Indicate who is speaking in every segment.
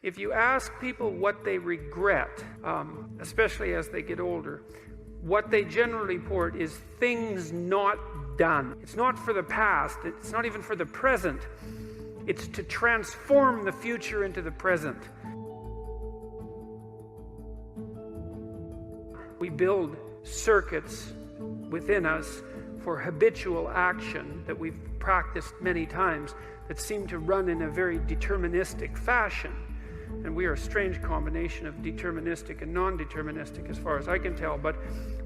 Speaker 1: If you ask people what they regret, especially as they get older, what they generally report is things not done. It's not for the past. It's not even for the present. It's to transform the future into the present. We build circuits within us for habitual action that we've practiced many times that seem to run in a very deterministic fashion. And we are a strange combination of deterministic and non-deterministic as far as I can tell. But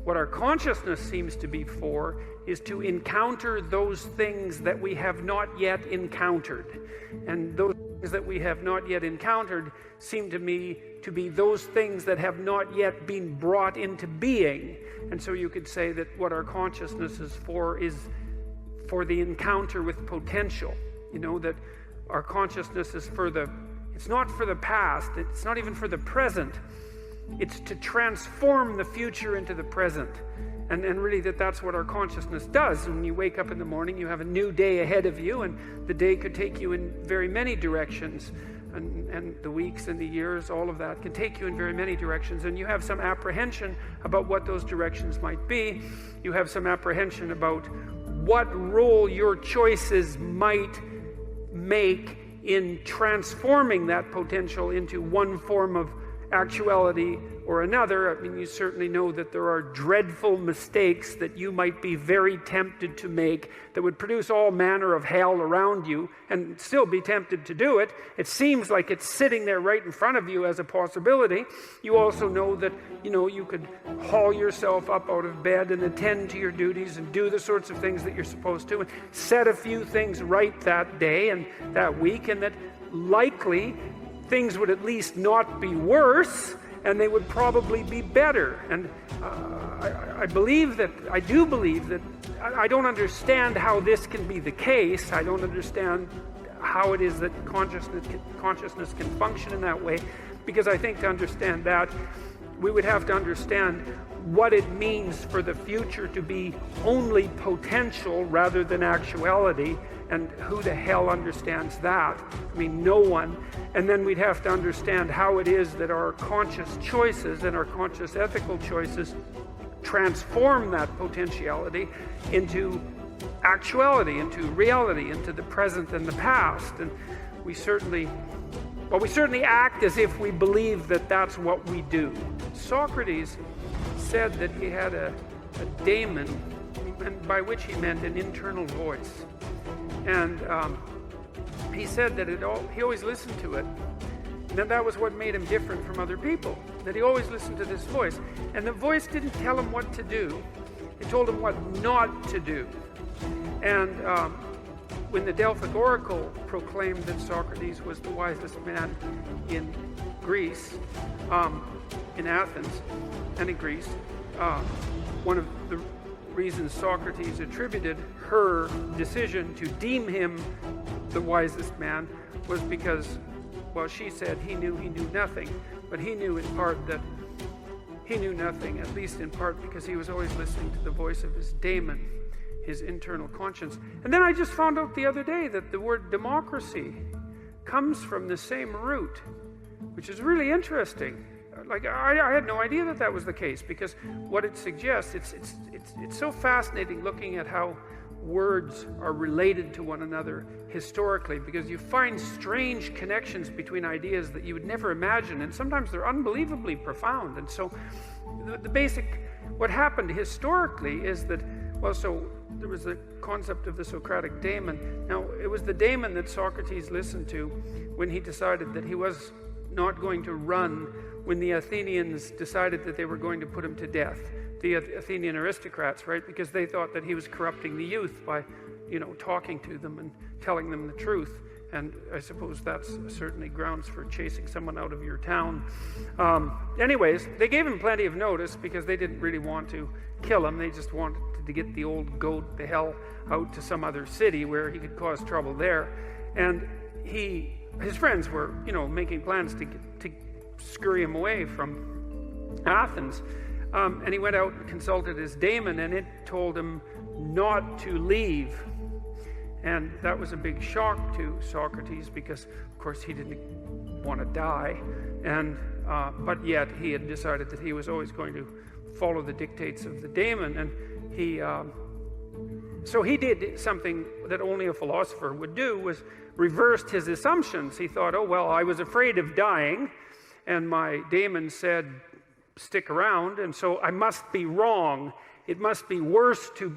Speaker 1: what our consciousness seems to be for is to encounter those things that we have not yet encountered. And those things that we have not yet encountered seem to me to be those things that have not yet been brought into being. And so you could say that what our consciousness is for the encounter with potential. You know, that our consciousness is it's not for the past, it's not even for the present. It's to transform the future into the present. And really that's what our consciousness does. When you wake up in the morning, you have a new day ahead of you, and the day could take you in very many directions. And the weeks and the years, all of that can take you in very many directions. And you have some apprehension about what those directions might be. You have some apprehension about what role your choices might make in transforming that potential into one form of actuality or another. I mean, you certainly know that there are dreadful mistakes that you might be very tempted to make that would produce all manner of hell around you and still be tempted to do it. It seems like it's sitting there right in front of you as a possibility. You also know that, you could haul yourself up out of bed and attend to your duties and do the sorts of things that you're supposed to and set a few things right that day and that week, and that likely things would at least not be worse, and they would probably be better. And I do believe that I don't understand how this can be the case. I don't understand how it is that consciousness can function in that way, because I think to understand that, we would have to understand what it means for the future to be only potential rather than actuality. And who the hell understands that? I mean, no one. And then we'd have to understand how it is that our conscious choices and our conscious ethical choices transform that potentiality into actuality, into reality, into the present and the past. And we certainly act as if we believe that that's what we do. Socrates said that he had a daemon, and by which he meant an internal voice. And he said that he always listened to it. And that was what made him different from other people, that he always listened to this voice. And the voice didn't tell him what to do. It told him what not to do. And when the Delphic Oracle proclaimed that Socrates was the wisest man in Greece, in Athens and in Greece, one of the reasons Socrates attributed her decision to deem him the wisest man was because, well, she said he knew nothing, but he knew in part that he knew nothing, at least in part because he was always listening to the voice of his daemon, his internal conscience. And then I just found out the other day that the word democracy comes from the same root, which is really interesting. Like, I had no idea that was the case, because what it suggests, it's so fascinating looking at how words are related to one another historically, because you find strange connections between ideas that you would never imagine, and sometimes they're unbelievably profound. And so the basic, what happened historically is that, well, so there was the concept of the Socratic daemon. Now, it was the daemon that Socrates listened to when he decided that he was not going to run when the Athenians decided that they were going to put him to death. The Athenian aristocrats, right? Because they thought that he was corrupting the youth by, talking to them and telling them the truth. And I suppose that's certainly grounds for chasing someone out of your town. Anyways, they gave him plenty of notice because they didn't really want to kill him. They just wanted to get the old goat the hell out to some other city where he could cause trouble there. And his friends were, making plans to scurry him away from Athens. And he went out and consulted his daemon, and it told him not to leave. And that was a big shock to Socrates because, of course, he didn't want to die, and but yet he had decided that he was always going to follow the dictates of the daemon, and so he did something that only a philosopher would do, was reversed his assumptions. He thought, oh, well, I was afraid of dying, and my daemon said, stick around, and so I must be wrong. It must be worse to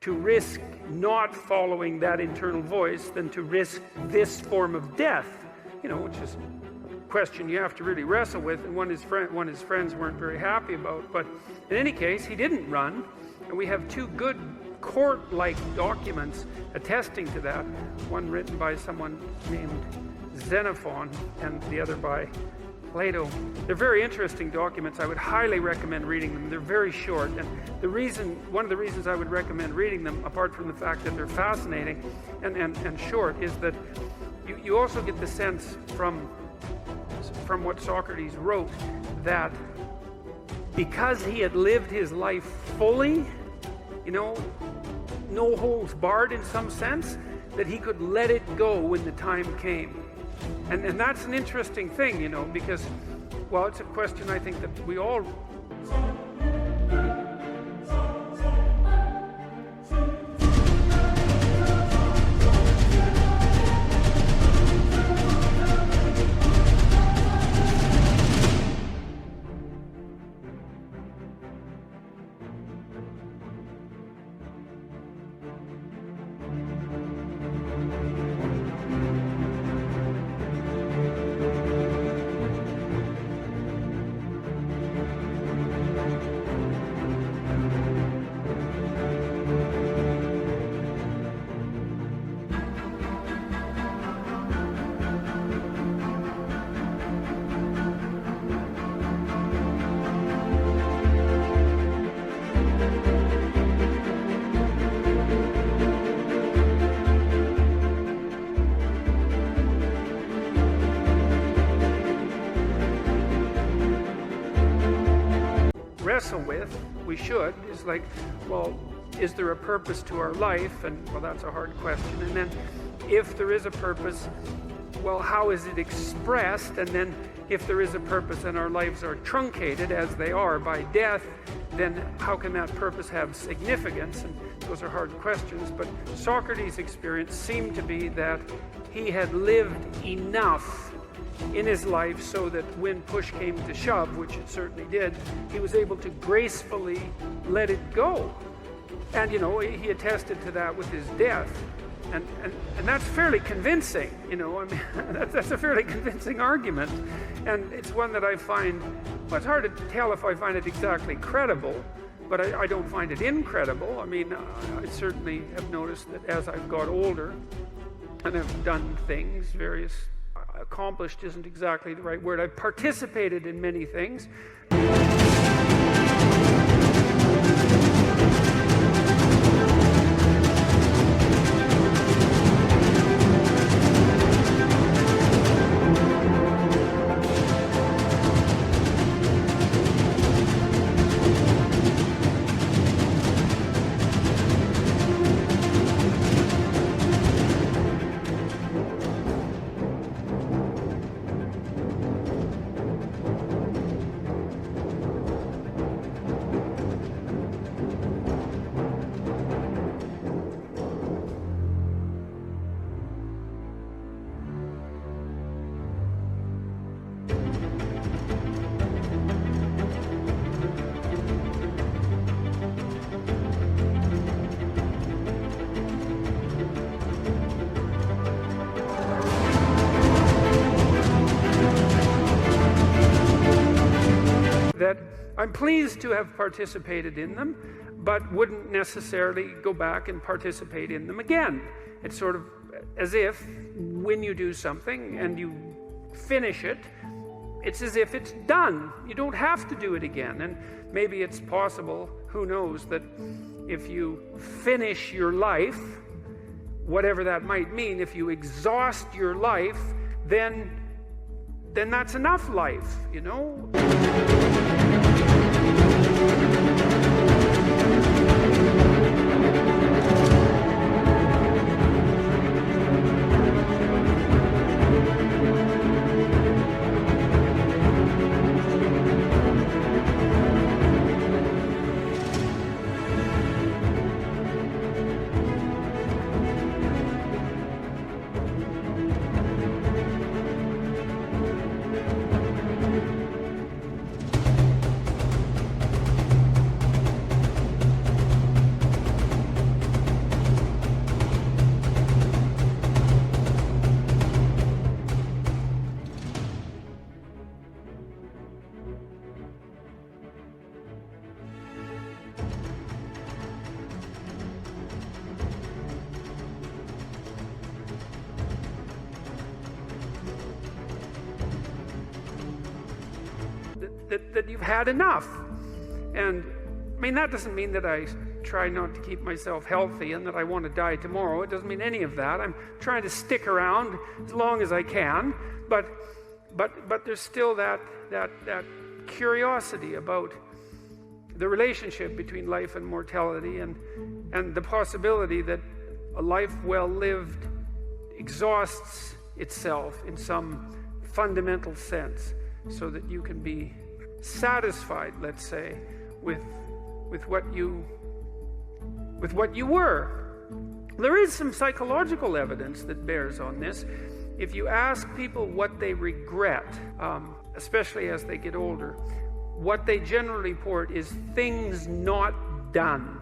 Speaker 1: risk not following that internal voice than to risk this form of death, which is a question you have to really wrestle with, and one his friends weren't very happy about. But in any case, he didn't run, and we have two good court-like documents attesting to that, one written by someone named Xenophon and the other by Plato. They're very interesting documents. I would highly recommend reading them. They're very short, and one of the reasons I would recommend reading them, apart from the fact that they're fascinating and short, is that you also get the sense from what Socrates wrote that because he had lived his life fully, no holds barred in some sense, that he could let it go when the time came. And that's an interesting thing, because, well, it's a question I think that we all... wrestle with, we should, is like, well, is there a purpose to our life? And, well, that's a hard question. And then, if there is a purpose, well, how is it expressed? And then, if there is a purpose and our lives are truncated, as they are by death, then how can that purpose have significance? And those are hard questions. But Socrates' experience seemed to be that he had lived enough in his life so that when push came to shove, which it certainly did, he was able to gracefully let it go. And, he attested to that with his death. And that's fairly convincing, that's a fairly convincing argument. And it's one that I find, well, it's hard to tell if I find it exactly credible, but I don't find it incredible. I certainly have noticed that as I've got older and have done things, accomplished isn't exactly the right word. I've participated in many things. That I'm pleased to have participated in them, but wouldn't necessarily go back and participate in them again. It's sort of as if when you do something and you finish it, it's as if it's done. You don't have to do it again. And maybe it's possible, who knows, that if you finish your life, whatever that might mean, if you exhaust your life, then that's enough life, that you've had enough. And I mean, that doesn't mean that I try not to keep myself healthy and that I want to die tomorrow. It doesn't mean any of that. I'm trying to stick around as long as I can, but there's still that curiosity about the relationship between life and mortality, and the possibility that a life well lived exhausts itself in some fundamental sense, so that you can be satisfied, let's say, with what you were. There is some psychological evidence that bears on this. If you ask people what they regret, especially as they get older, what they generally report is things not done.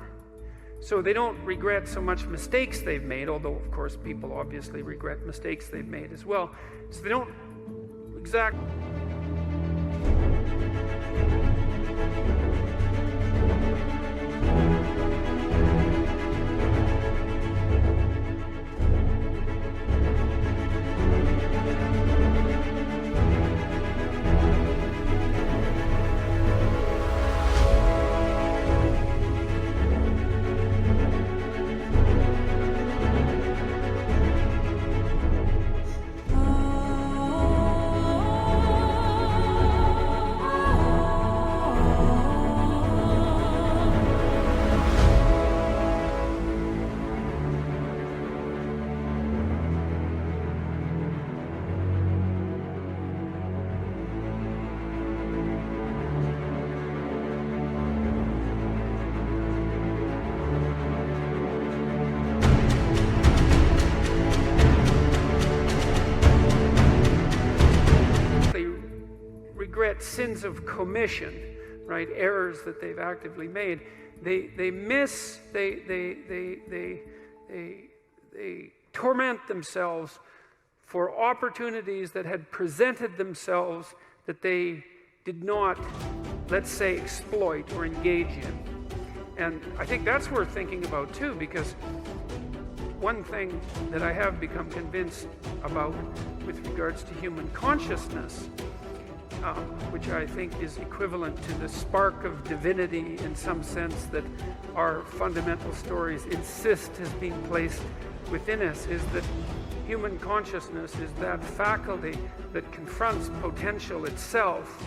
Speaker 1: So they don't regret so much mistakes they've made, although of course people obviously regret mistakes they've made as well. So they don't exactly. Regret sins of commission, right? Errors that they've actively made. They torment themselves for opportunities that had presented themselves that they did not, let's say, exploit or engage in. And I think that's worth thinking about too, because one thing that I have become convinced about with regards to human consciousness, which I think is equivalent to the spark of divinity in some sense that our fundamental stories insist has been placed within us, is that human consciousness is that faculty that confronts potential itself